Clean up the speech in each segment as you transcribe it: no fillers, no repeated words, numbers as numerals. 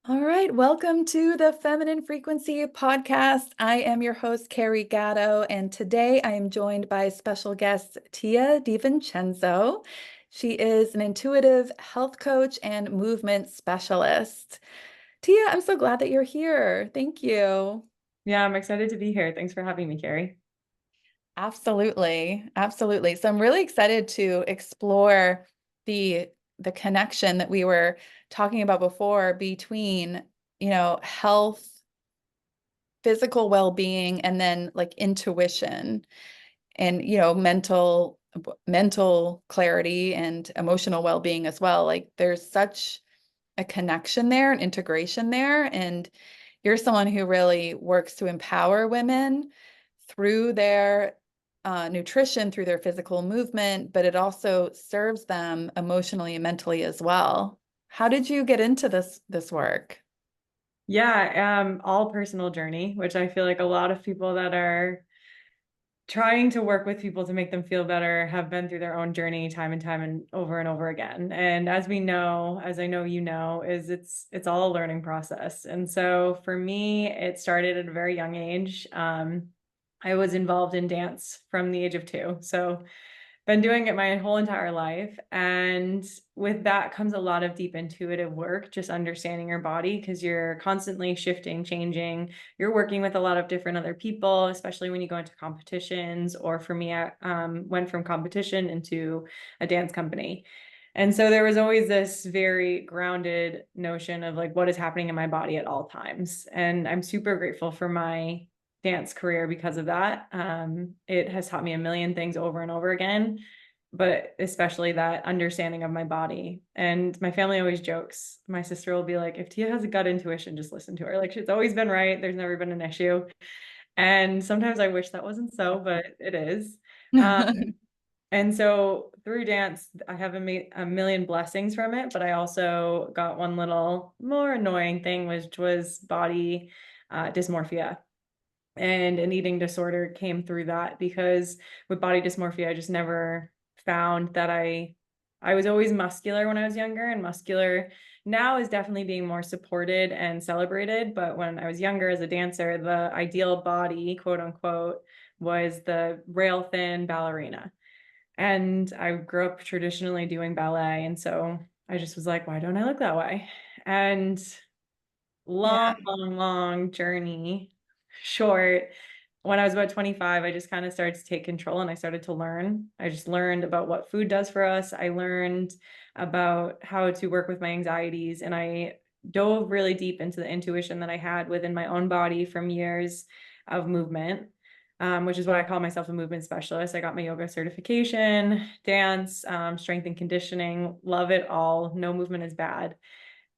All right, welcome to the Feminine Frequency podcast. I am your host, Carrie Gatto, and today I am joined by special guest Tia DiVincenzo. She is an intuitive health coach and movement specialist. Tia, I'm so glad that you're here. Thank you. Yeah, I'm excited to be here. Thanks for having me, Carrie. Absolutely. Absolutely. So I'm really excited to explore the the connection that we were talking about before between, health, physical well-being, and then like intuition and, mental clarity and emotional well-being as well. Like there's such a connection there, an integration there. And you're someone who really works to empower women through their nutrition, through their physical movement, but it also serves them emotionally and mentally as well. How did you get into this work? Yeah, all personal journey, which I feel like a lot of people that are trying to work with people to make them feel better have been through their own journey time and over again. And as we know, as I know you know, is it's all a learning process. And so for me, it started at a very young age. I was involved in dance from the age of 2. So been doing it my whole entire life. And with that comes a lot of deep intuitive work, just understanding your body because you're constantly shifting, changing. You're working with a lot of different other people, especially when you go into competitions. Or for me, I went from competition into a dance company. And so there was always this very grounded notion of like what is happening in my body at all times. And I'm super grateful for my dance career because of that. It has taught me a million things over and over again, but especially that understanding of my body. And my family always jokes. My sister will be like, if Tia has a gut intuition, just listen to her. Like she's always been right. There's never been an issue. And sometimes I wish that wasn't so, but it is. Um, and so through dance, I have a million blessings from it, but I also got one little more annoying thing, which was body dysmorphia, and an eating disorder came through that because with body dysmorphia I just never found that I was always muscular when I was younger, and muscular now is definitely being more supported and celebrated, but when I was younger as a dancer, the ideal body, quote unquote, was the rail thin ballerina. And I grew up traditionally doing ballet, and so I just was like, why don't I look that way? And long, Yeah. long, long journey short. When I was about 25, I just kind of started to take control and I started to learn. I just learned about what food does for us. I learned about how to work with my anxieties, and I dove really deep into the intuition that I had within my own body from years of movement. Which is why I call myself a movement specialist. I got my yoga certification, dance, strength and conditioning, love it all. No movement is bad.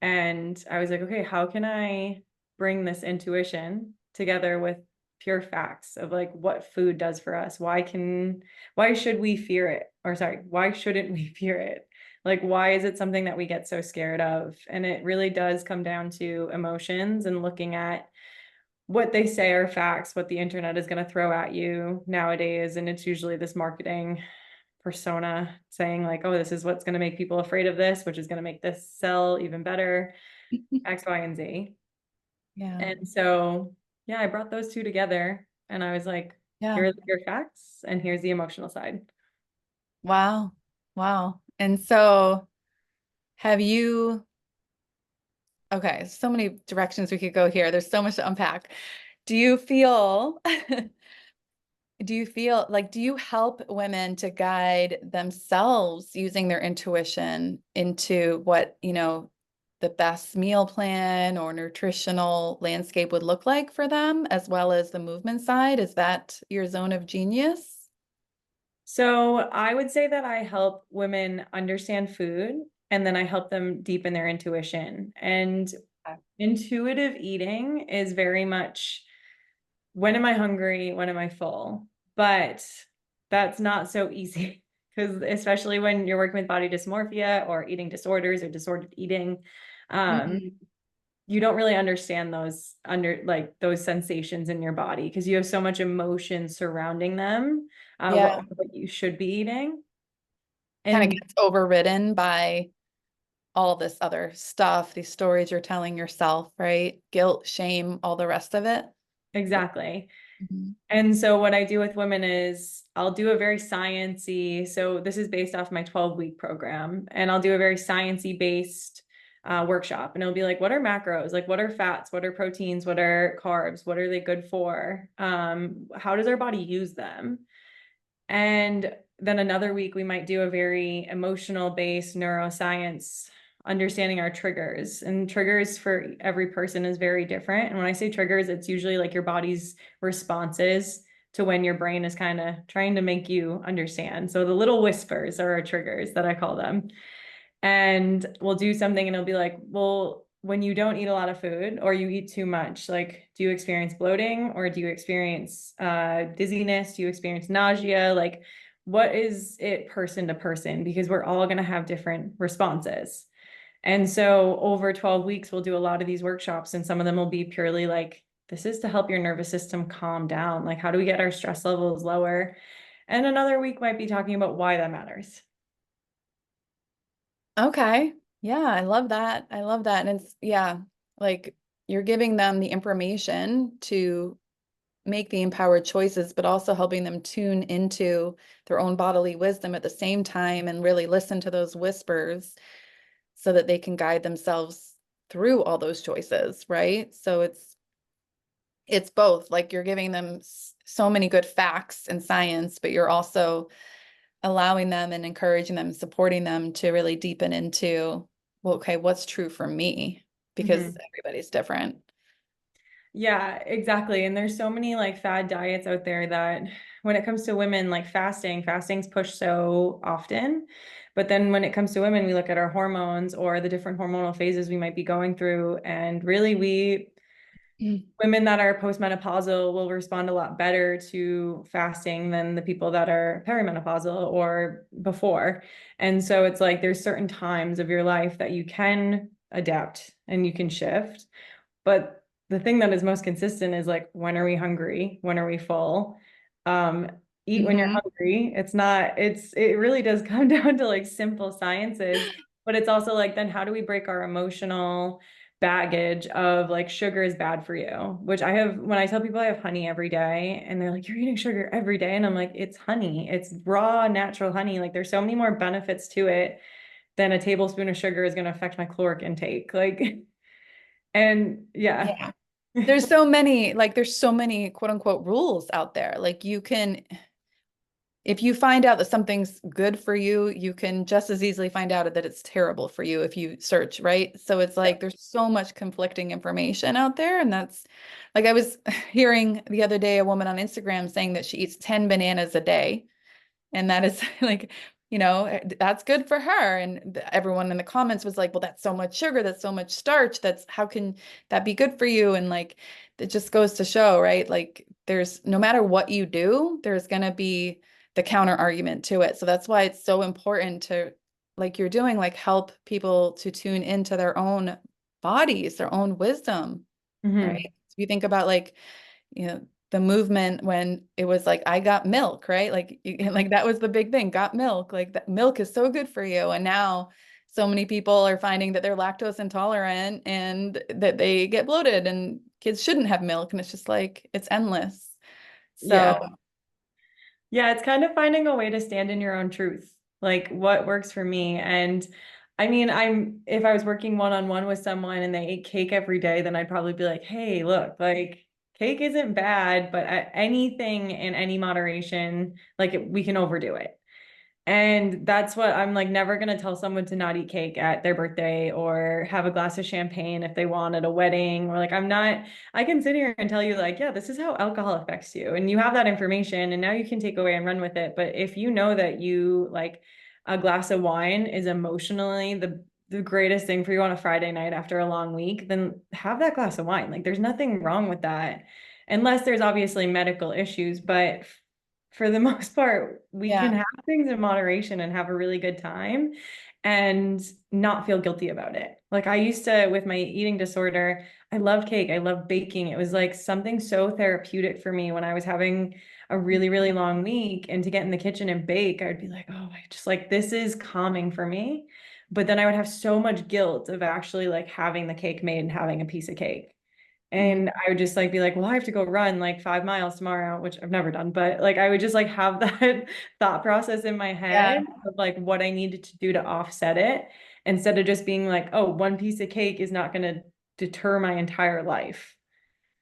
And I was like, okay, how can I bring this intuition together with pure facts of like what food does for us? Why should we fear it? Or sorry, why shouldn't we fear it? Like, why is it something that we get so scared of? And it really does come down to emotions and looking at what they say are facts, what the internet is going to throw at you nowadays. And it's usually this marketing persona saying like, oh, this is what's going to make people afraid of this, which is going to make this sell even better, X, Y, and Z. Yeah. And so, yeah, I brought those two together and I was like, Yeah. here are your facts and here's the emotional side. Wow. Wow. And so have you, okay, so many directions we could go here. There's so much to unpack. Do you feel, do you help women to guide themselves using their intuition into what, the best meal plan or nutritional landscape would look like for them, as well as the movement side? Is that your zone of genius? So I would say that I help women understand food and then I help them deepen their intuition. And intuitive eating is very much when am I hungry? When am I full? But that's not so easy because especially when you're working with body dysmorphia or eating disorders or disordered eating, um, Mhm. you don't really understand those under like those sensations in your body because you have so much emotion surrounding them, Yeah, what you should be eating. kind of And gets overridden by all this other stuff, these stories you're telling yourself, right? Guilt, shame, all the rest of it. Exactly. Mhm. And so what I do with women is I'll do a very sciencey, so this is based off my 12-week program, and I'll do a very sciencey based workshop. And it'll be like, what are macros? Like, what are fats? What are proteins? What are carbs? What are they good for? How does our body use them? And then another week, we might do a very emotional based neuroscience, understanding our triggers. And triggers for every person is very different. And when I say triggers, it's usually like your body's responses to when your brain is kind of trying to make you understand. So the little whispers are our triggers that I call them. And we'll do something and it'll be like, well, when you don't eat a lot of food or you eat too much, like, do you experience bloating or do you experience dizziness? Do you experience nausea? Like, what is it person to person? Because we're all going to have different responses. And so over 12 weeks, we'll do a lot of these workshops, and some of them will be purely like, this is to help your nervous system calm down. Like, how do we get our stress levels lower? And another week might be talking about why that matters. Okay. Yeah, I love that. I love that. And it's, yeah, like you're giving them the information to make the empowered choices, but also helping them tune into their own bodily wisdom at the same time and really listen to those whispers so that they can guide themselves through all those choices, right? So it's both like you're giving them so many good facts and science, but you're also allowing them and encouraging them, supporting them to really deepen into, well, okay, what's true for me? Because Mhm. everybody's different. Yeah, exactly. And there's so many like fad diets out there that when it comes to women, like fasting's pushed so often. But then when it comes to women, we look at our hormones or the different hormonal phases we might be going through. And really, women that are postmenopausal will respond a lot better to fasting than the people that are perimenopausal or before. And so it's like there's certain times of your life that you can adapt and you can shift. But the thing that is most consistent is like, when are we hungry? When are we full? Um, Eat when you're Mm-hmm. hungry. It really does come down to like simple sciences, but it's also like, then how do we break our emotional baggage of like sugar is bad for you? Which I have, when I tell people I have honey every day and they're like, you're eating sugar every day. And I'm like, it's honey, it's raw, natural honey. Like there's so many more benefits to it than a tablespoon of sugar is going to affect my caloric intake. Like, and yeah. Yeah. There's so many quote unquote rules out there. Like you can, if you find out that something's good for you, you can just as easily find out that it's terrible for you if you search, right? So it's like there's so much conflicting information out there. And that's like I was hearing the other day a woman on Instagram saying that she eats 10 bananas a day. And that is like, that's good for her. And everyone in the comments was like, well, that's so much sugar, that's so much starch. That's how can that be good for you? And like, it just goes to show, right? Like, there's no matter what you do, there's going to be the counter argument to it. So that's why it's so important to, like you're doing, like help people to tune into their own bodies, their own wisdom, right? Mhm. So you think about like, the movement when it was like I got milk, right? Like like that was the big thing, got milk. Like that milk is so good for you. And now so many people are finding that they're lactose intolerant and that they get bloated and kids shouldn't have milk and it's just like it's endless. So, Yeah. Yeah, it's kind of finding a way to stand in your own truth, like what works for me. And I mean, if I was working one-on-one with someone and they ate cake every day, then I'd probably be like, hey, look, like cake isn't bad, but anything in any moderation, like we can overdo it. And that's what I'm like, never going to tell someone to not eat cake at their birthday or have a glass of champagne if they want at a wedding. Or like, I can sit here and tell you, like, yeah, this is how alcohol affects you. And you have that information and now you can take away and run with it. But if you know that you like a glass of wine is emotionally the greatest thing for you on a Friday night after a long week, then have that glass of wine. Like, there's nothing wrong with that, unless there's obviously medical issues. But for the most part, we yeah. can have things in moderation and have a really good time and not feel guilty about it. Like I used to, with my eating disorder, I love cake. I love baking. It was like something so therapeutic for me when I was having a really, really long week, and to get in the kitchen and bake, I would be like, oh, I just like, this is calming for me. but then I would have so much guilt of actually like having the cake made and having a piece of cake. Mm, And I would just like be like, well, I have to go run like 5 miles tomorrow, which I've never done, but like I would just like have that thought process in my yeah, head of like what I needed to do to offset it instead of just being like, oh, one piece of cake is not going to deter my entire life,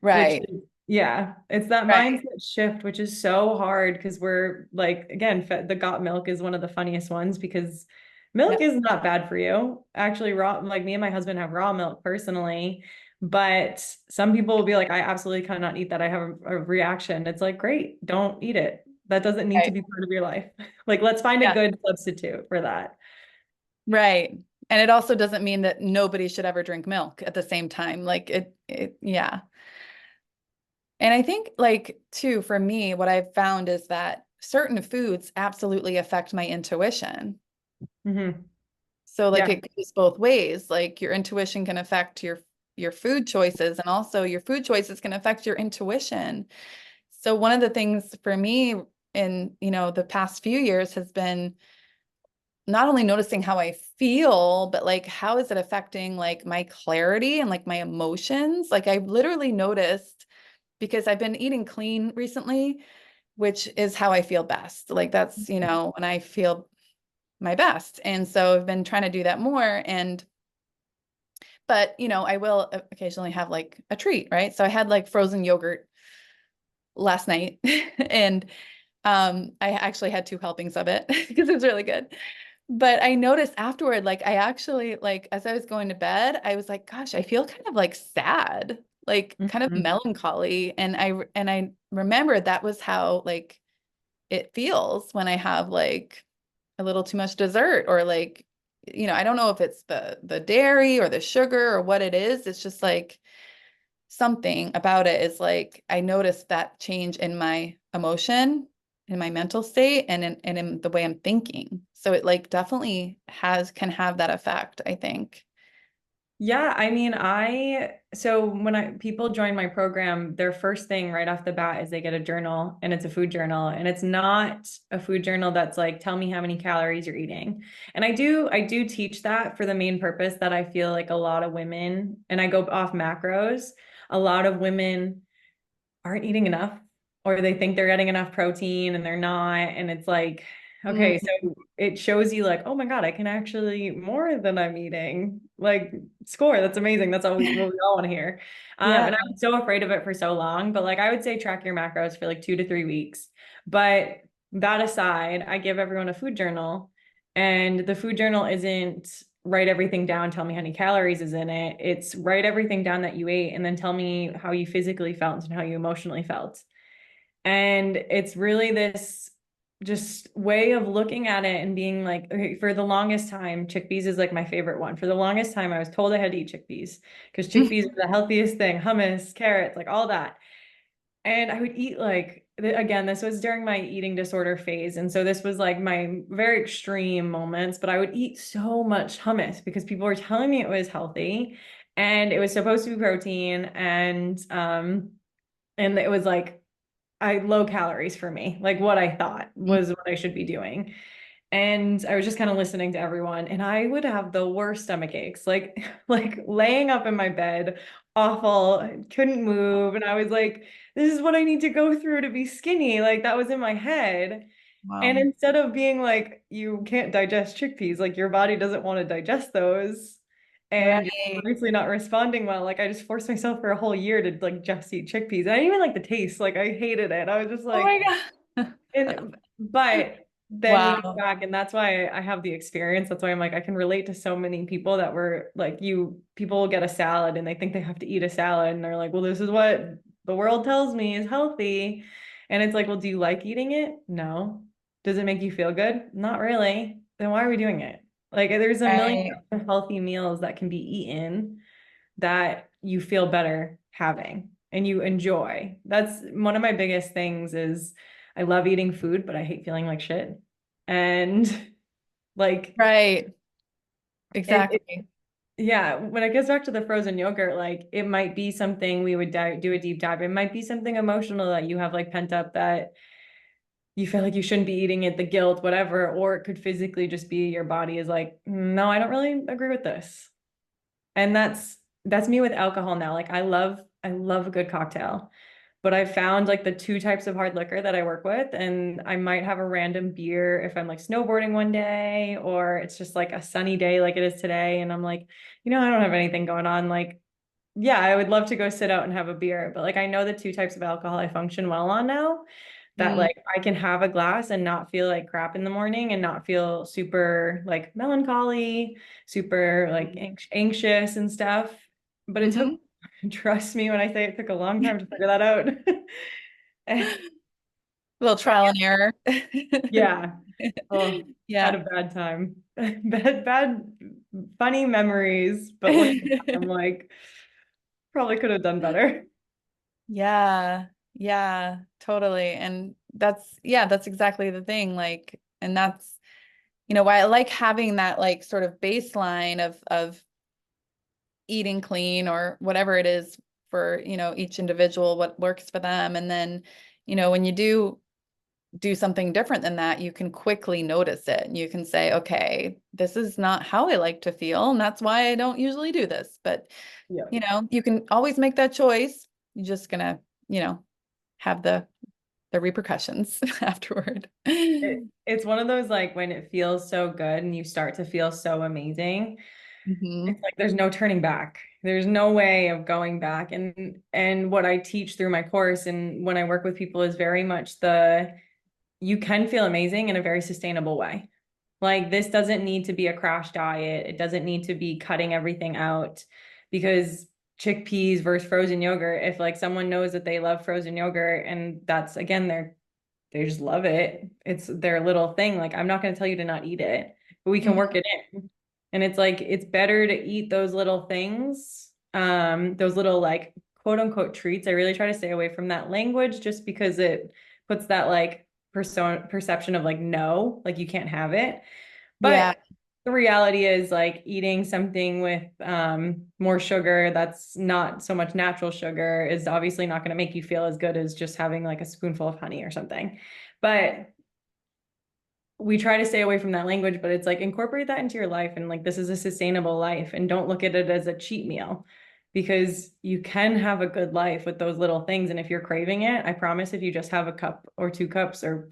which right, yeah, it's that right. mindset shift, which is so hard because we're like, again, the got milk is one of the funniest ones because milk Yep, is not bad for you. Actually, raw, like me and my husband have raw milk personally, but some people will be like, I absolutely cannot eat that. I have a reaction. It's like, great, don't eat it. That doesn't need to right. be part of your life. Like, let's find a Yeah, good substitute for that. right. And it also doesn't mean that nobody should ever drink milk at the same time. Like yeah. And I think like too, for me, what I've found is that certain foods absolutely affect my intuition. Hmm. So like Yeah. it goes both ways. Like your intuition can affect your food choices, and also your food choices can affect your intuition. So one of the things for me in, the past few years has been not only noticing how I feel, but like how is it affecting like my clarity and like my emotions? Like I literally noticed because I've been eating clean recently, which is how I feel best. Like that's, when I feel my best. And so I've been trying to do that more. But, I will occasionally have like a treat, right? So I had like frozen yogurt last night and I actually had two helpings of it because it was really good. But I noticed afterward, like I actually like as I was going to bed, I was like, gosh, I feel kind of like sad, like kind of Hmm. melancholy. And I remembered that was how like it feels when I have like a little too much dessert or like, I don't know if it's the dairy or the sugar or what it is. It's just like something about it is like I noticed that change in my emotion, in my mental state, and in the way I'm thinking. So it like definitely can have that effect, I think. Yeah, I mean, so when I people join my program, their first thing right off the bat is they get a journal and it's a food journal and it's not a food journal that's like tell me how many calories you're eating. And I do teach that for the main purpose that I feel like a lot of women, and I go off macros, a lot of women aren't eating enough or they think they're getting enough protein and they're not. And it's like, okay, Mm, so it shows you like, oh my God, I can actually eat more than I'm eating. Like, score, that's amazing. That's always what we all want to hear. yeah. And I was so afraid of it for so long, but like I would say track your macros for like 2 to 3 weeks. But that aside, I give everyone a food journal, and the food journal isn't write everything down, tell me how many calories is in it. It's write everything down that you ate and then tell me how you physically felt and how you emotionally felt. And it's really this just way of looking at it and being like, okay, for the longest time, chickpeas is like my favorite one. For the longest time, I was told I had to eat chickpeas because chickpeas are the healthiest thing, hummus, carrots, like all that. And I would eat like, again, this was during my eating disorder phase. And so this was like my very extreme moments, but I would eat so much hummus because people were telling me it was healthy and it was supposed to be protein. And it was like, low calories for me, like what I thought was what I should be doing. And I was just kind of listening to everyone, and I would have the worst stomach aches, like like laying up in my bed, awful, couldn't move, and I was like, this is what I need to go through to be skinny. Like that was in my head. And Wow. instead of being like, you can't digest chickpeas, like your body doesn't want to digest those, and you're Right. obviously not responding well. Like I just forced myself for a whole year to like just eat chickpeas. I didn't even like the taste. Like I hated it. I was just Oh like, my God. but then we go Wow. back, and that's why I have the experience. That's why I'm like, I can relate to so many people that were like, people will get a salad and they think they have to eat a salad, and they're like, well, this is what the world tells me is healthy. And it's like, well, do you like eating it? No. Does it make you feel good? Not really. Then why are we doing it? Like, there's a million Right. healthy meals that can be eaten that you feel better having and you enjoy. That's one of my biggest things is I love eating food, but I hate feeling like shit. And like Right. it Exactly. yeah, when it gets back to the frozen yogurt, like it might be something we would do a deep dive. It might be something emotional that you have like pent up that you feel like you shouldn't be eating it, the guilt, whatever, or it could physically just be your body is like, no, I don't really agree with this. And that's me with alcohol now. Like I love a good cocktail. But I've found like the two types of hard liquor that I work with, and I might have a random beer if I'm like snowboarding one day, or it's just like a sunny day like it is today, and I'm like, I don't have anything going on. Like, yeah, I would love to go sit out and have a beer, but like I know the two types of alcohol I function well on now, that Mm, like I can have a glass and not feel like crap in the morning and not feel super like melancholy, super like anxious and stuff. But it took, mm-hmm. trust me when I say it took a long time to figure that out. Little trial and error. Yeah. Oh, had Yeah. a bad time. Bad, funny memories, but looking back, I'm like, probably could have done better. Yeah. Yeah, totally. And yeah, that's exactly the thing. Like, and that's, why I like having that like sort of baseline of eating clean or whatever it is for, each individual, what works for them. And then, when you do something different than that, you can quickly notice it. And you can say, okay, this is not how I like to feel. And that's why I don't usually do this. But, Yeah. you can always make that choice. You're just gonna, have the repercussions afterward. It's one of those like when it feels so good and you start to feel so amazing, Hmm. it's like there's no turning back. There's no way of going back. And what I teach through my course and when I work with people is very much you can feel amazing in a very sustainable way. Like this doesn't need to be a crash diet. It doesn't need to be cutting everything out because chickpeas versus frozen yogurt, if like someone knows that they love frozen yogurt and that's again they just love it. It's their little thing. Like, I'm not going to tell you to not eat it, but we can work Hmm. it in. And it's like, it's better to eat those little things, those little like quote unquote treats. I really try to stay away from that language just because it puts that like perception of like, no, like you can't have it. Yeah. But the reality is like eating something with more sugar that's not so much natural sugar is obviously not going to make you feel as good as just having like a spoonful of honey or something. But we try to stay away from that language, but it's like incorporate that into your life and like this is a sustainable life and don't look at it as a cheat meal because you can have a good life with those little things. And if you're craving it, I promise if you just have a cup or 2 cups or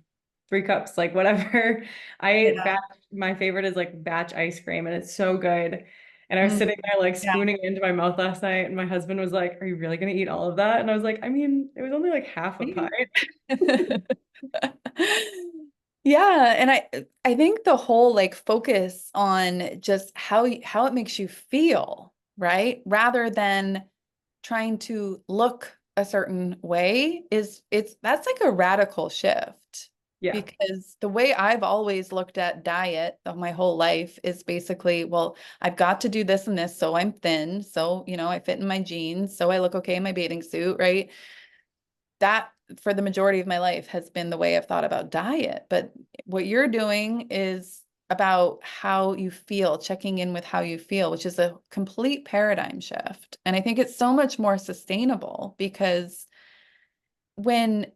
3 cups, like whatever, I Yeah. batch my favorite is like batch ice cream and it's so good. And I was Mm, sitting there like yeah. spooning it into my mouth last night, and my husband was like, "Are you really gonna eat all of that?" And I was like, "I mean, it was only like half a pie." Yeah, and I think the whole like focus on just how it makes you feel, right? Rather than trying to look a certain way it's that's like a radical shift Yeah, because the way I've always looked at diet of my whole life is basically, well, I've got to do this and this so I'm thin, so I fit in my jeans, so I look okay in my bathing suit, right? That for the majority of my life has been the way I've thought about diet. But what you're doing is about how you feel, checking in with how you feel, which is a complete paradigm shift. And I think it's so much more sustainable because when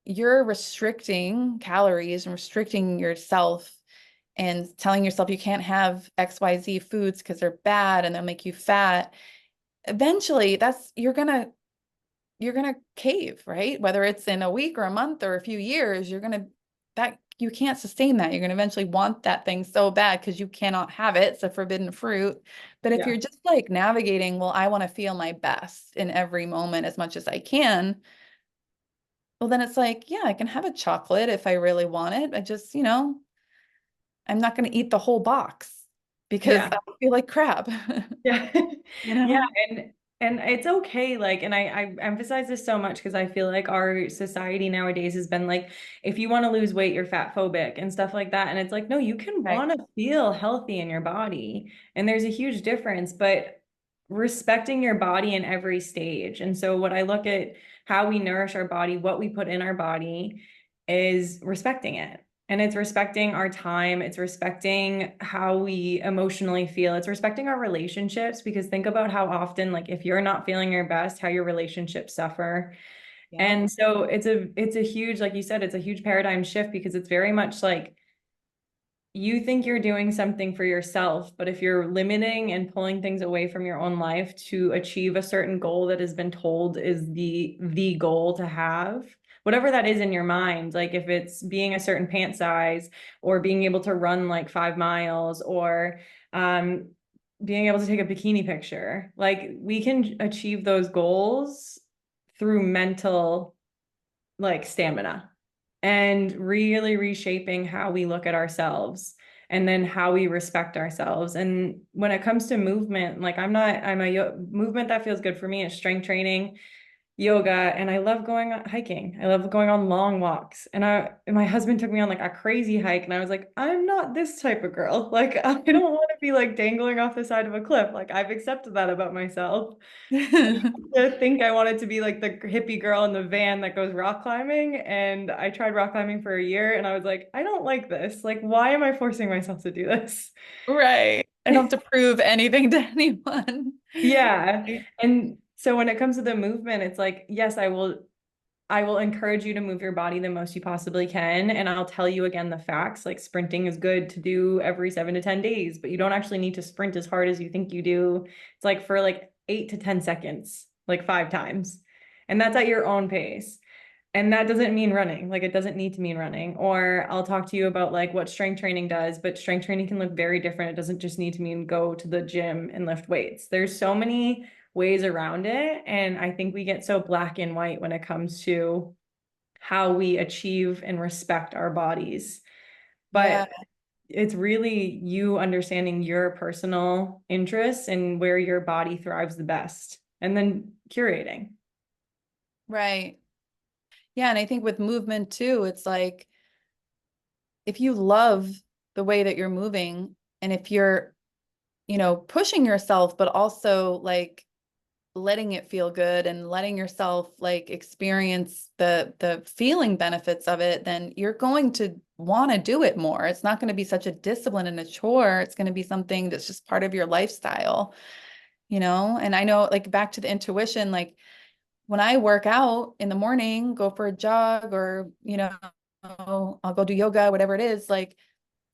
you're restricting calories and restricting yourself and telling yourself you can't have XYZ foods because they're bad and they'll make you fat, eventually you're gonna cave, right? Whether it's in a week or a month or a few years, that you can't sustain that. You're gonna eventually want that thing so bad because you cannot have it. It's a forbidden fruit. But if yeah, you're just like navigating, well, I want to feel my best in every moment as much as I can, well, then it's like, yeah, I can have a chocolate if I really want it. I just, I'm not gonna eat the whole box because yeah. I feel like crap. Yeah. You Yeah, know? and it's okay like and I emphasize this so much because I feel like our society nowadays has been like if you want to lose weight you're fat phobic and stuff like that and it's like no, you can Right. want to feel healthy in your body and there's a huge difference, but respecting your body in every stage. And so what I look at how we nourish our body, what we put in our body is respecting it. And it's respecting our time. It's respecting how we emotionally feel. It's respecting our relationships because think about how often, like, if you're not feeling your best, how your relationships suffer. Yeah. And so it's a huge, like you said, it's a huge paradigm shift because it's very much like you think you're doing something for yourself, but if you're limiting and pulling things away from your own life to achieve a certain goal that has been told is the goal to have, whatever that is in your mind, like if it's being a certain pant size or being able to run like 5 miles or um, being able to take a bikini picture, like we can achieve those goals through mental like stamina and really reshaping how we look at ourselves and then how we respect ourselves. And when it comes to movement, like I'm a movement that feels good for me is strength training, yoga, and I love going hiking. I love going on long walks. And my husband took me on like a crazy hike and I was like, I'm not this type of girl. Like I don't want to be like dangling off the side of a cliff. Like I've accepted that about myself. To think I wanted to be like the hippie girl in the van that goes rock climbing. And I tried rock climbing for a year and I was like, I don't like this. Like, why am I forcing myself to do this? Right. I don't have to prove anything to anyone. Yeah. And so when it comes to the movement, it's like, yes, I will encourage you to move your body the most you possibly can. And I'll tell you again the facts. Like sprinting is good to do every 7 to 10 days, but you don't actually need to sprint as hard as you think you do. It's like for like 8 to 10 seconds, like 5 times. And that's at your own pace. And that doesn't mean running. Like it doesn't need to mean running. Or I'll talk to you about like what strength training does, but strength training can look very different. It doesn't just need to mean go to the gym and lift weights. There's so many ways around it. And I think we get so black and white when it comes to how we achieve and respect our bodies. Yeah. But it's really you understanding your personal interests and where your body thrives the best, and then curating. Right. Yeah. And I think with movement too, it's like if you love the way that you're moving and if you're, pushing yourself, but also like letting it feel good and letting yourself like experience the feeling benefits of it, then you're going to want to do it more. It's not going to be such a discipline and a chore. It's going to be something that's just part of your lifestyle. And I know like back to the intuition, like when I work out in the morning, go for a jog or, I'll go do yoga, whatever it is, like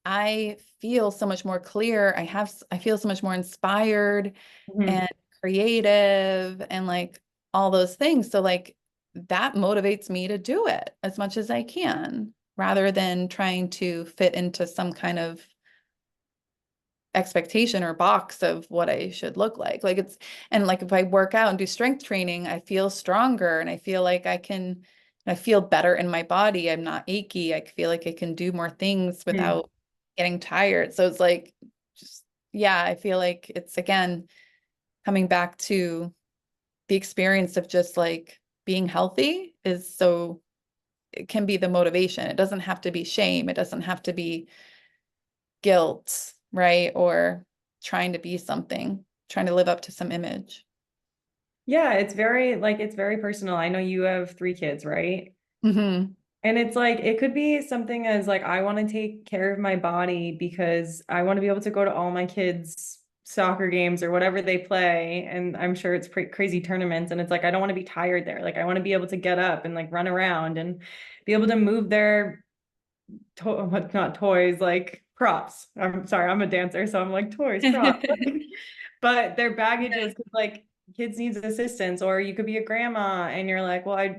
I feel so much more clear. I feel so much more inspired Mhm. and creative and like all those things. So like that motivates me to do it as much as I can rather than trying to fit into some kind of expectation or box of what I should look like. And like if I work out and do strength training, I feel stronger and I feel like I feel better in my body. I'm not achy. I feel like I can do more things Mhm. without getting tired. So it's like, just, yeah, I feel like it's again coming back to the experience of just like being healthy it can be the motivation. It doesn't have to be shame. It doesn't have to be guilt, right? Or trying to be something, trying to live up to some image. Yeah, it's very personal. I know you have 3 kids, right? Hmm. And it's like it could be something as like I want to take care of my body because I want to be able to go to all my kids' soccer games or whatever they play. And I'm sure it's crazy tournaments. And it's like I don't want to be tired there. Like I want to be able to get up and like run around and be able to move their what not toys, like props. I'm sorry, I'm a dancer, so I'm like toys, props. But their baggages, 'cause, like kids needs assistance, or you could be a grandma and you're like, well,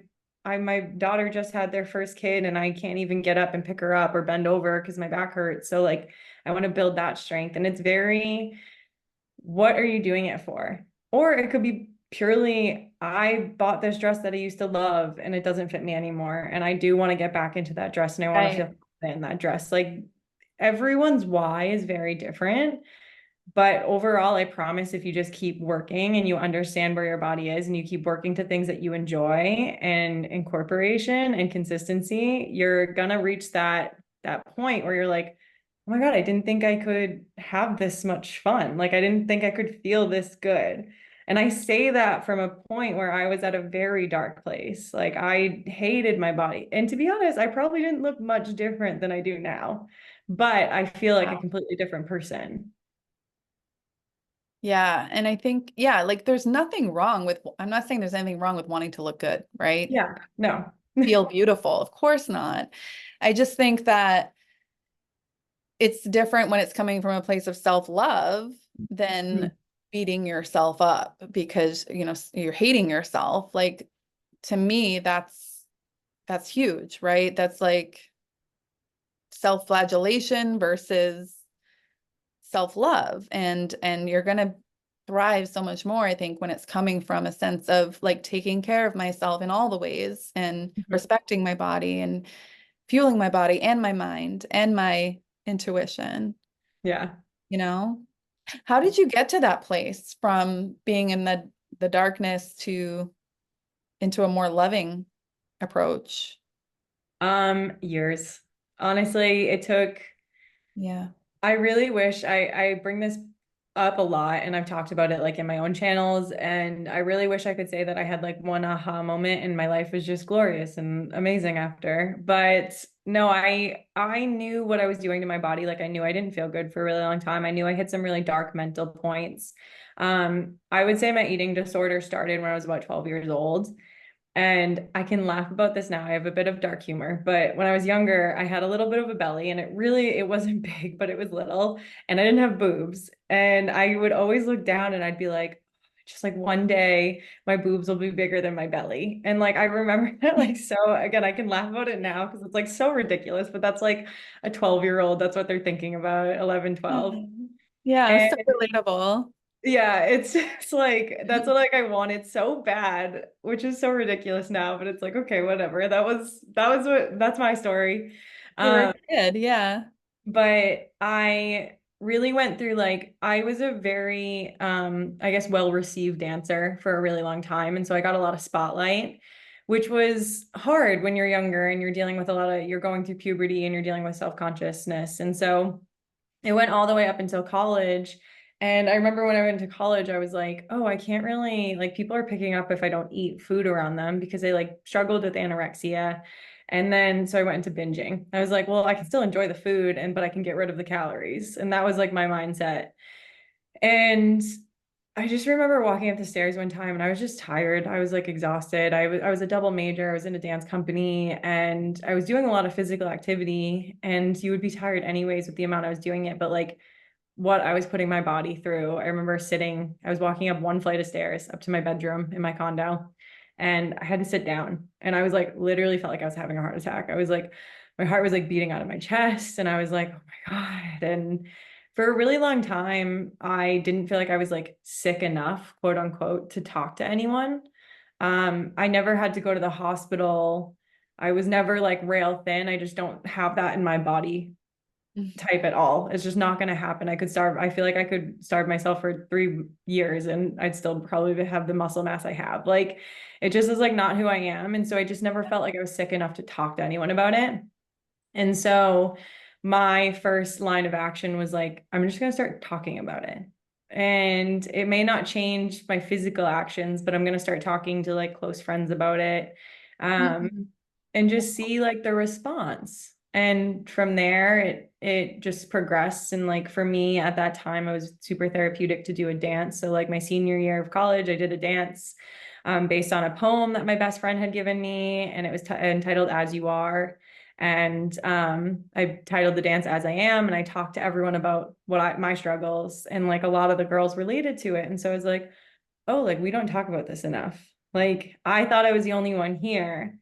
my daughter just had their first kid and I can't even get up and pick her up or bend over because my back hurts. So like I want to build that strength. And it's very, what are you doing it for? Or it could be purely, I bought this dress that I used to love and it doesn't fit me anymore. And I do want to get back into that dress and I want to feel Right. confident in that dress. Like everyone's why is very different. But overall, I promise if you just keep working and you understand where your body is and you keep working to things that you enjoy and incorporation and consistency, you're gonna reach that point where you're like, oh my God, I didn't think I could have this much fun. Like I didn't think I could feel this good. And I say that from a point where I was at a very dark place. Like I hated my body. And to be honest, I probably didn't look much different than I do now, but I feel like a Wow. completely different person. Yeah. And I think, yeah, like there's nothing wrong with, I'm not saying there's anything wrong with wanting to look good, right? Yeah, no. Feel beautiful. Of course not. I just think that it's different when it's coming from a place of self-love than Mhm. beating yourself up because, you're hating yourself. Like to me, that's huge, right? That's like self-flagellation versus self-love. And you're going to thrive so much more, I think, when it's coming from a sense of like taking care of myself in all the ways and Mhm. respecting my body and fueling my body and my mind and my intuition, Yeah. you know? How did you get to that place from being in the darkness to into a more loving approach? Years. Honestly, it took Yeah. I really wish I bring this up a lot and I've talked about it like in my own channels and I really wish I could say that I had like one aha moment and my life was just glorious and amazing after. But no, I knew what I was doing to my body. Like I knew I didn't feel good for a really long time. I knew I hit some really dark mental points. I would say my eating disorder started when I was about 12 years old. And I can laugh about this now. I have a bit of dark humor, but when I was younger, I had a little bit of a belly and it wasn't big, but it was little and I didn't have boobs. And I would always look down and I'd be like, just like one day my boobs will be bigger than my belly. And like I remember that like so again, I can laugh about it now because it's like so ridiculous, but that's like a 12-year-old, that's what they're thinking about, 11, 12. Mhm. Yeah, And so relatable. yeah, it's like that's what like I wanted so bad, which is so ridiculous now, but it's like okay, whatever. That was what that's my story. You were a Um, kid, yeah. but I really went through like I was a very I guess well-received dancer for a really long time, and so I got a lot of spotlight, which was hard when you're younger and you're dealing with a lot of you're going through puberty and you're dealing with self-consciousness. And so it went all the way up until college. And I remember when I went to college, I was like, oh, I can't really, like, people are picking up if I don't eat food around them because they like struggled with anorexia. And then so I went into binging. I was like, well, I can still enjoy the food and but I can get rid of the calories. And that was like my mindset. And I just remember walking up the stairs one time and I was just tired. I was like exhausted. I was a double major. I was in a dance company and I was doing a lot of physical activity and you would be tired anyways with the amount I was doing it, but like what I was putting my body through. I remember I was walking up one flight of stairs up to my bedroom in my condo, and I had to sit down. And I was like, literally felt like I was having a heart attack. I was like, my heart was like beating out of my chest, and I was like, oh my God. And for a really long time, I didn't feel like I was like sick enough, quote unquote, to talk to anyone. I never had to go to the hospital. I was never like rail thin. I just don't have that in my body type at all. It's just not going to happen. I could starve. I feel like I could starve myself for 3 years and I'd still probably have the muscle mass I have. Like it just is like not who I am. And so I just never felt like I was sick enough to talk to anyone about it. And so my first line of action was like, I'm just going to start talking about it. And it may not change my physical actions, but I'm going to start talking to like close friends about it. Mhm. And just see like the response. And from there, it just progressed. And like for me at that time, it was super therapeutic to do a dance. So like my senior year of college, I did a dance based on a poem that my best friend had given me, and it was entitled "As You Are." And I titled the dance "As I Am," and I talked to everyone about my struggles, and like a lot of the girls related to it. And so I was like, oh, like we don't talk about this enough. Like I thought I was the only one here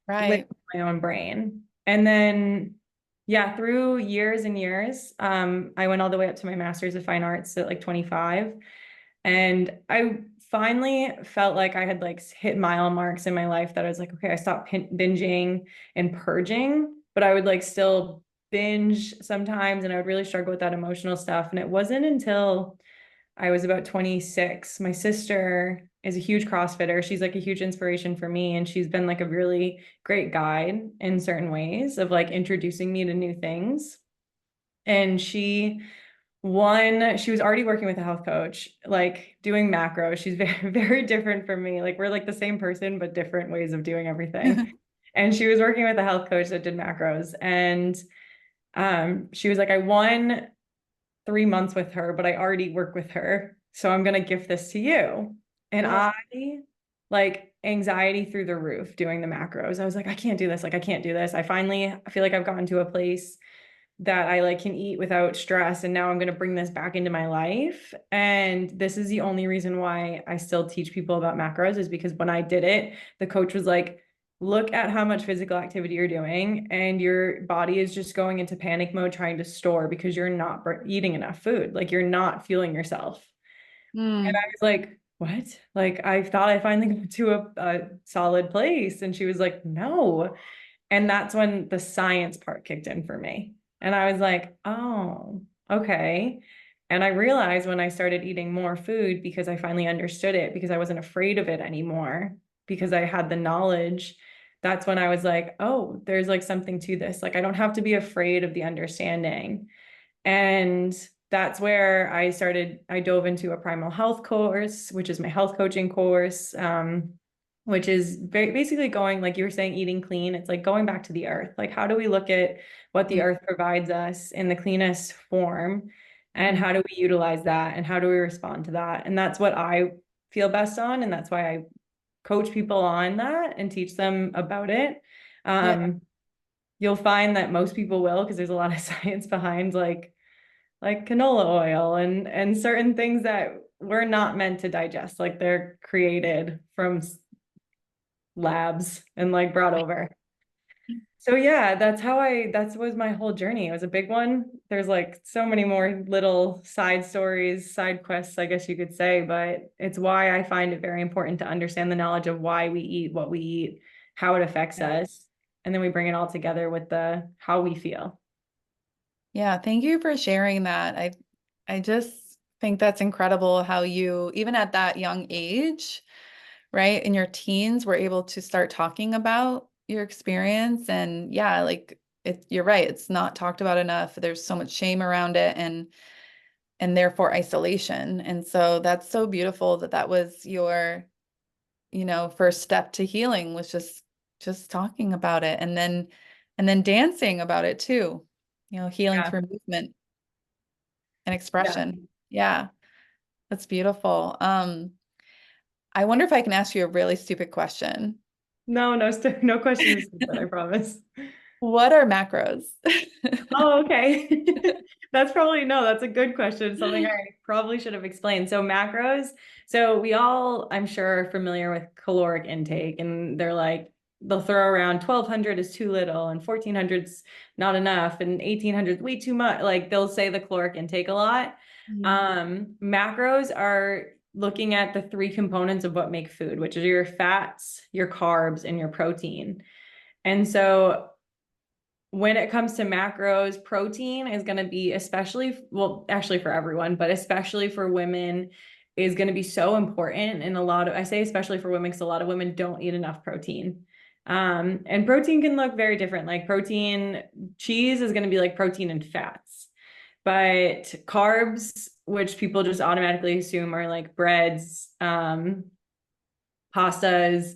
living Right. my own brain. And then, yeah, through years and years, I went all the way up to my master's of fine arts at like 25. And I finally felt like I had like hit mile marks in my life that I was like, okay, I stopped binging and purging, but I would like still binge sometimes and I would really struggle with that emotional stuff. And it wasn't until I was about 26. My sister is a huge CrossFitter. She's like a huge inspiration for me. And she's been like a really great guide in certain ways of like introducing me to new things. And she was already working with a health coach, like doing macros. She's very, very different from me. Like we're like the same person, but different ways of doing everything. And she was working with a health coach that did macros. And she was like, I won 3 months with her, but I already work with her. So I'm gonna gift this to you. And Cool. I like anxiety through the roof doing the macros. I was like, I can't do this. Like, I can't do this. I feel like I've gotten to a place that I like can eat without stress. And now I'm going to bring this back into my life. And this is the only reason why I still teach people about macros is because when I did it, the coach was like, look at how much physical activity you're doing and your body is just going into panic mode trying to store because you're not eating enough food. Like you're not fueling yourself. And I Mm, was like, what? Like I thought I finally got to a solid place. And she was like, no. And that's when the science part kicked in for me. And I was like, oh, okay. And I realized when I started eating more food because I finally understood it, because I wasn't afraid of it anymore, because I had the knowledge, that's when I was like, oh, there's like something to this. Like I don't have to be afraid of the understanding. And that's where I dove into a primal health course, which is my health coaching course, which is basically going, like you were saying, eating clean. It's like going back to the earth. Like, how do we look at what the mm, earth provides us in the cleanest form? And mm. how do we utilize that? And how do we respond to that? And that's what I feel best on. And that's why I coach people on that and teach them about it. Yeah. Um, you'll find that most people will, because there's a lot of science behind like canola oil and certain things that we're not meant to digest. Like they're created from labs and like brought over. So yeah, that was my whole journey. It was a big one. There's like so many more little side stories, side quests, I guess you could say, but it's why I find it very important to understand the knowledge of why we eat what we eat, how it affects Yeah. us, and then we bring it all together with the how we feel. Yeah, thank you for sharing that. I just think that's incredible how you, even at that young age, right, in your teens, were able to start talking about your experience. And yeah, like you're right, it's not talked about enough. There's so much shame around it and therefore isolation. And so that's so beautiful that that was your, first step to healing was just talking about it and then dancing about it too. Healing Yeah. through movement and Yeah. expression. Yeah, that's beautiful. I wonder if I can ask you a really stupid question. No, no, no question is stupid, I promise. What are macros? Oh, okay. That's probably no, that's a good question. Something I probably should have explained. So macros, so we all, I'm sure, are familiar with caloric intake, and they're like they'll throw around 1200 is too little and 1400's not enough and 1800 is way too much. Like they'll say the caloric intake a lot. Mhm. Macros are looking at the three components of what make food, which is your fats, your carbs, and your protein. And so when it comes to macros, protein is going to be especially, well, actually for everyone, but especially for women, is going to be so important. And I say especially for women, because a lot of women don't eat enough protein. And protein can look very different. Like protein, cheese is going to be like protein and fats, but carbs, which people just automatically assume are like breads, pastas,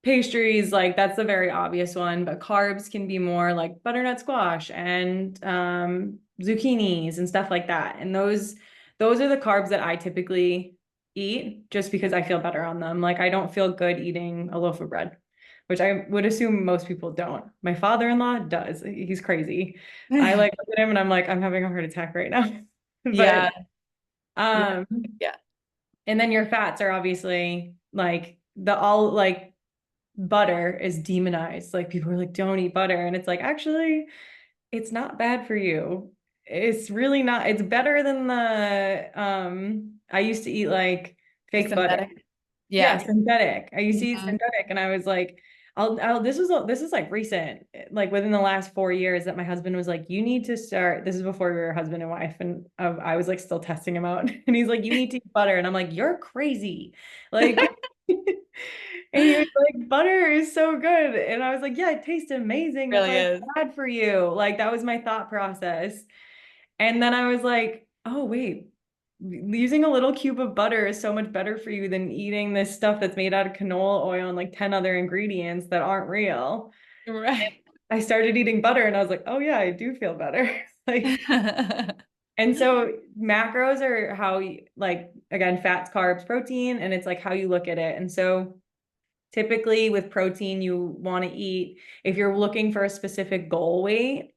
pastries, like that's the very obvious one, but carbs can be more like butternut squash and zucchinis and stuff like that. And those are the carbs that I typically eat just because I feel better on them. Like I don't feel good eating a loaf of bread, which I would assume most people don't. My father-in-law does. He's crazy. I like look at him and I'm like, I'm having a heart attack right now. Yeah, But yeah, um yeah. and then your fats are obviously like the all like butter is demonized. Like people are like, don't eat butter. And it's like, actually, it's not bad for you. It's really not. It's better than I used to eat like The fake butter. synthetic. Yeah, Yeah. synthetic. I used to eat Mhm. synthetic and I was like, this is like recent, like within the last 4 years that my husband was like, you need to start. This is before we were husband and wife, and I was like still testing him out, and he's like, you need to eat butter, and I'm like, you're crazy, like. And he was like, butter is so good. And I was like, yeah, it tastes amazing. That's Really why it's is. bad for you. Like that was my thought process. And then I was like, oh, wait, using a little cube of butter is so much better for you than eating this stuff that's made out of canola oil and like 10 other ingredients that aren't real. Right. I started eating butter and I was like, oh yeah, I do feel better. Like And so macros are how you, like, again, fats, carbs, protein, and it's like how you look at it. And so typically with protein, you want to eat, if you're looking for a specific goal weight,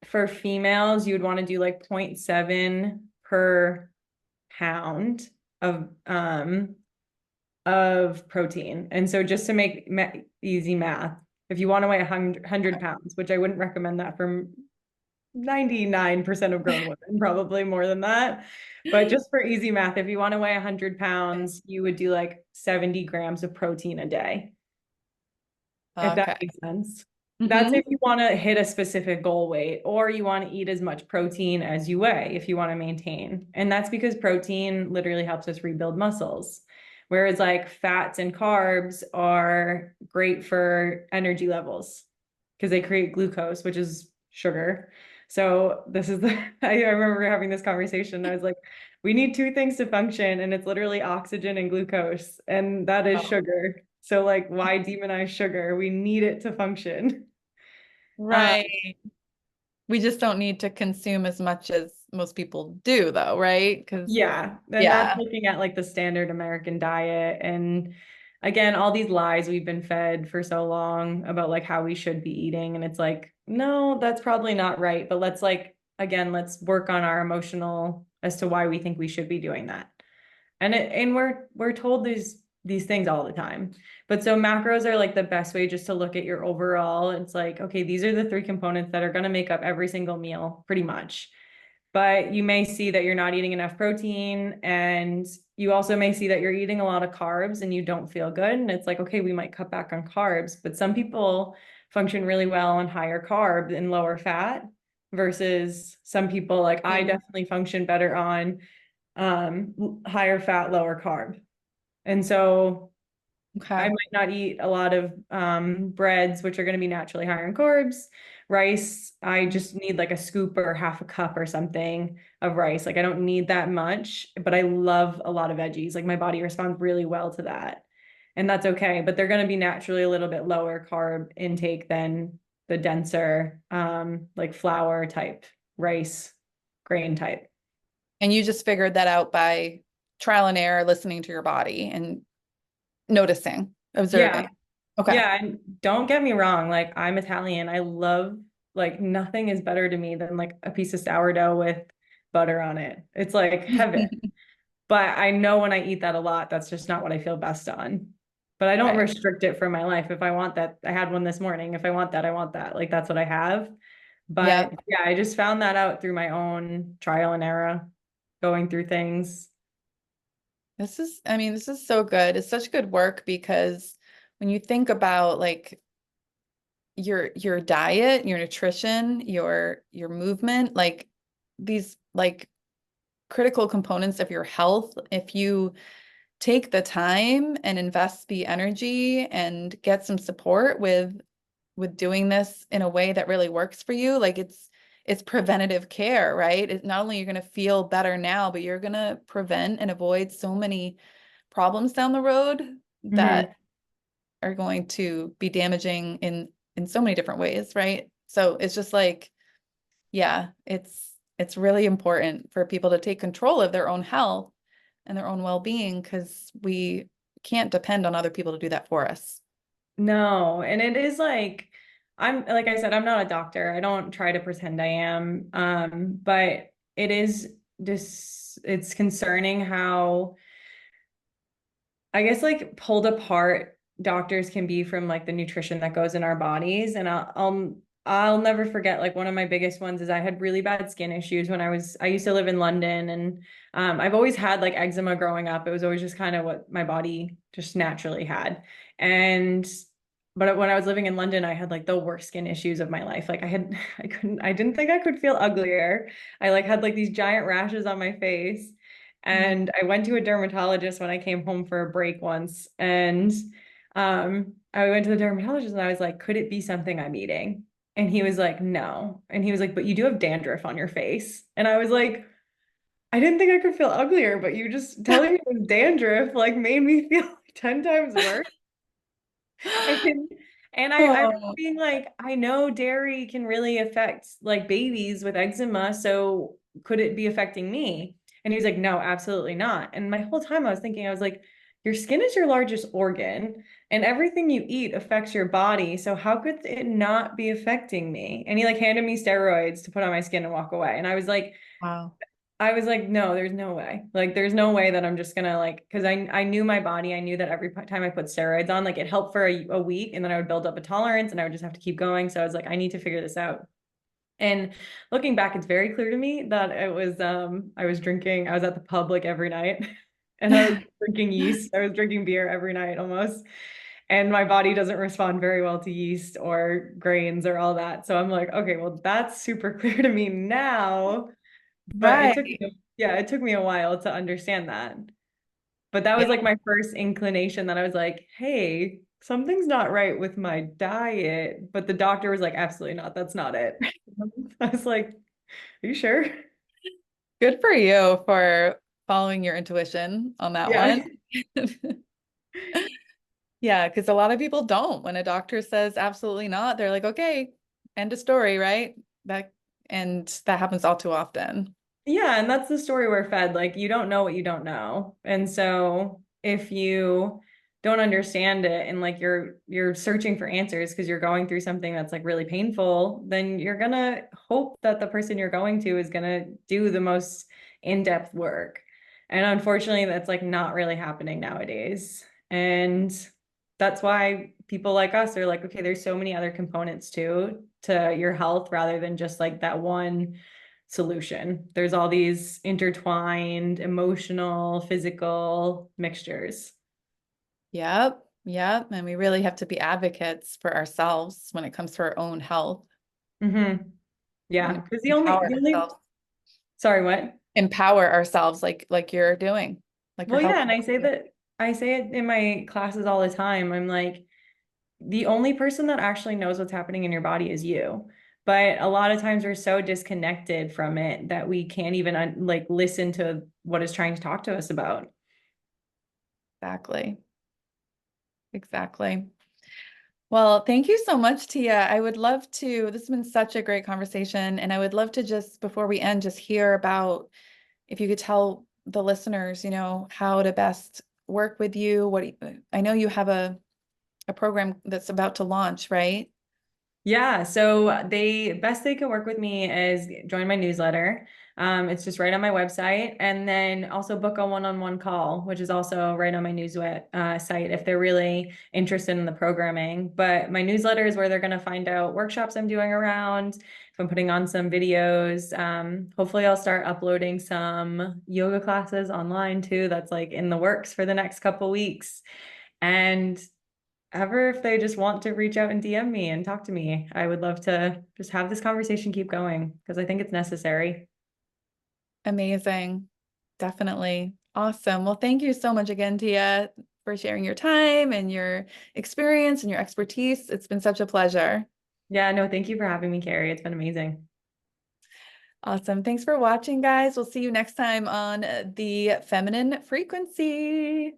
for females, you would want to do like 0.7 per pound of protein. And so just to make easy math, if you want to weigh 100 pounds, which I wouldn't recommend that for 99% of grown women, probably more than that. But just for easy math, if you want to weigh 100 pounds, you would do like 70 grams of protein a day, if that Okay. makes sense. That's if Hmm. you want to hit a specific goal weight, or you want to eat as much protein as you weigh if you want to maintain. And that's because protein literally helps us rebuild muscles. Whereas like fats and carbs are great for energy levels because they create glucose, which is sugar. So this is the, I remember having this conversation. I was like, we need two things to function, and it's literally oxygen and glucose, and that is Oh, sugar. So like, why demonize sugar? We need it to function. Uh, right. We just don't need to consume as much as most people do, though, right? Because, yeah, and that's yeah. looking at like the standard American diet, and again, all these lies we've been fed for so long about like how we should be eating, and it's like, no, that's probably not right. But let's like again, let's work on our emotional as to why we think we should be doing that. And we're told these things all the time. But so macros are like the best way just to look at your overall. It's like, okay, these are the three components that are going to make up every single meal, pretty much. But you may see that you're not eating enough protein, and you also may see that you're eating a lot of carbs and you don't feel good. And it's like, okay, we might cut back on carbs, but some people function really well on higher carb and lower fat versus some people, like I Mm. definitely function better on higher fat, lower carb. And so I Okay. might not eat a lot of breads, which are going to be naturally higher in carbs. Rice, I just need like a scoop or half a cup or something of rice. Like I don't need that much, but I love a lot of veggies. Like my body responds really well to that. And that's okay, but they're going to be naturally a little bit lower carb intake than the denser like flour type rice grain type. And you just figured that out by trial and error, listening to your body and noticing, Yeah. observing. Okay. Yeah, and don't get me wrong, like I'm Italian. I love like nothing is better to me than like a piece of sourdough with butter on it. It's like heaven. But I know when I eat that a lot, that's just not what I feel best on. But I don't Right. restrict it for my life. If I want that, I had one this morning. If I want that, I want that. Like that's what I have. But Yep. yeah, I just found that out through my own trial and error, going through things. I mean, this is so good. It's such good work because when you think about like your diet, your nutrition, your movement, like these like critical components of your health, if you take the time and invest the energy and get some support with doing this in a way that really works for you, like it's preventative care, right? Not only you're going to feel better now, but you're going to prevent and avoid so many problems down the road that Mhm. are going to be damaging in so many different ways, right? So it's just like, yeah, it's really important for people to take control of their own health and their own well-being because we can't depend on other people to do that for us. No, and it is like I'm like I said, I'm not a doctor. I don't try to pretend I am. But it is just it's concerning how I guess like pulled apart doctors can be from like the nutrition that goes in our bodies. And I'll never forget like one of my biggest ones is I had really bad skin issues when I used to live in London, and I've always had like eczema growing up. It was always just kind of what my body just naturally had. And but when I was living in London, I had like the worst skin issues of my life. Like I didn't think I could feel uglier. I like had like these giant rashes on my face. Mhm. And I went to a dermatologist when I came home for a break once. And I went to the dermatologist and I was like, could it be something I'm eating? And he was like, no. And he was like, but you do have dandruff on your face. And I was like, I didn't think I could feel uglier, but you just telling me it was dandruff like made me feel like 10 times worse. And, I remember Oh, being like, I know dairy can really affect like babies with eczema. So could it be affecting me? And he was like, no, absolutely not. And my whole time I was thinking, I was like, your skin is your largest organ and everything you eat affects your body. So how could it not be affecting me? And he like handed me steroids to put on my skin and walk away. And Wow. I was like, no, there's no way. Like, there's no way that I'm just gonna like, because I knew my body. I knew that every time I put steroids on, like it helped for a week and then I would build up a tolerance and I would just have to keep going. So I was like, I need to figure this out. And looking back, it's very clear to me that I was drinking, I was at the pub like every night and I was drinking yeast. I was drinking beer every night almost. And my body doesn't respond very well to yeast or grains or all that. So I'm like, okay, well, that's super clear to me now. But Right. it took me a while to understand that. But that Yeah. was like my first inclination that I was like, hey, something's not right with my diet. But the doctor was like, absolutely not. That's not it. I was like, are you sure? Good for you for following your intuition on that Yeah. one. Yeah, because a lot of people don't. When a doctor says absolutely not, they're like, okay, end of story, right? That and that happens all too often. Yeah, and that's the story we're fed. Like, you don't know what you don't know. And so if you don't understand it and like you're searching for answers because you're going through something that's like really painful, then you're gonna hope that the person you're going to is gonna do the most in-depth work. And unfortunately, that's like not really happening nowadays. And that's why people like us are like, okay, there's so many other components too to your health rather than just like that one solution. There's all these intertwined emotional, physical mixtures. Yep, yep. And we really have to be advocates for ourselves when it comes to our own health Yeah, and because empower the only, ourselves. sorry, what? Empower ourselves like you're doing, like you're Well, yeah, helping. and I say it in my classes all the time. I'm like, the only person that actually knows what's happening in your body is you. But a lot of times we're so disconnected from it that we can't even like listen to what it's trying to talk to us about. Exactly. Exactly. Well, thank you so much, Tia. I would love to, this has been such a great conversation, and I would love to just, before we end, just hear about if you could tell the listeners, how to best work with you. I know you have a program that's about to launch, right? Yeah, so they best they can work with me is join my newsletter. It's just right on my website, and then also book a one-on-one call, which is also right on my newsletter site if they're really interested in the programming. But my newsletter is where they're going to find out workshops I'm doing around. If I'm putting on some videos, hopefully I'll start uploading some yoga classes online too. That's like in the works for the next couple weeks. And ever if they just want to reach out and DM me and talk to me, I would love to just have this conversation keep going because I think it's necessary. Amazing. Definitely. Awesome. Well, thank you so much again, Tia, for sharing your time and your experience and your expertise. It's been such a pleasure. Yeah, no, thank you for having me, Carrie. It's been amazing. Awesome. Thanks for watching, guys. We'll see you next time on The Feminine Frequency.